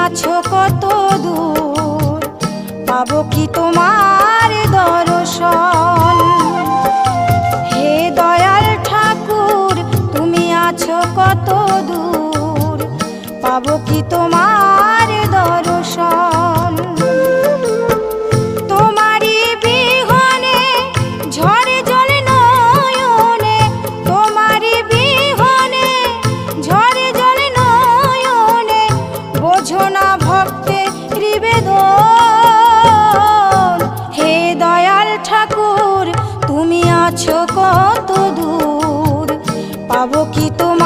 আছো কত দূর, পাবো কি তোমার দর্শন। হে দয়াল ঠাকুর তুমি আছো কত দূর, পাবো কি তোমার দর্শন। তোমারই বিহনে ঝরে জল নয়নে, তোমারই বিহনে ঝরে জল নয়নে, বোঝো না ভক্তের নিবেদন। হে দয়াল ঠাকুর তুমি আছো কত দূর, পাবো কি তোমার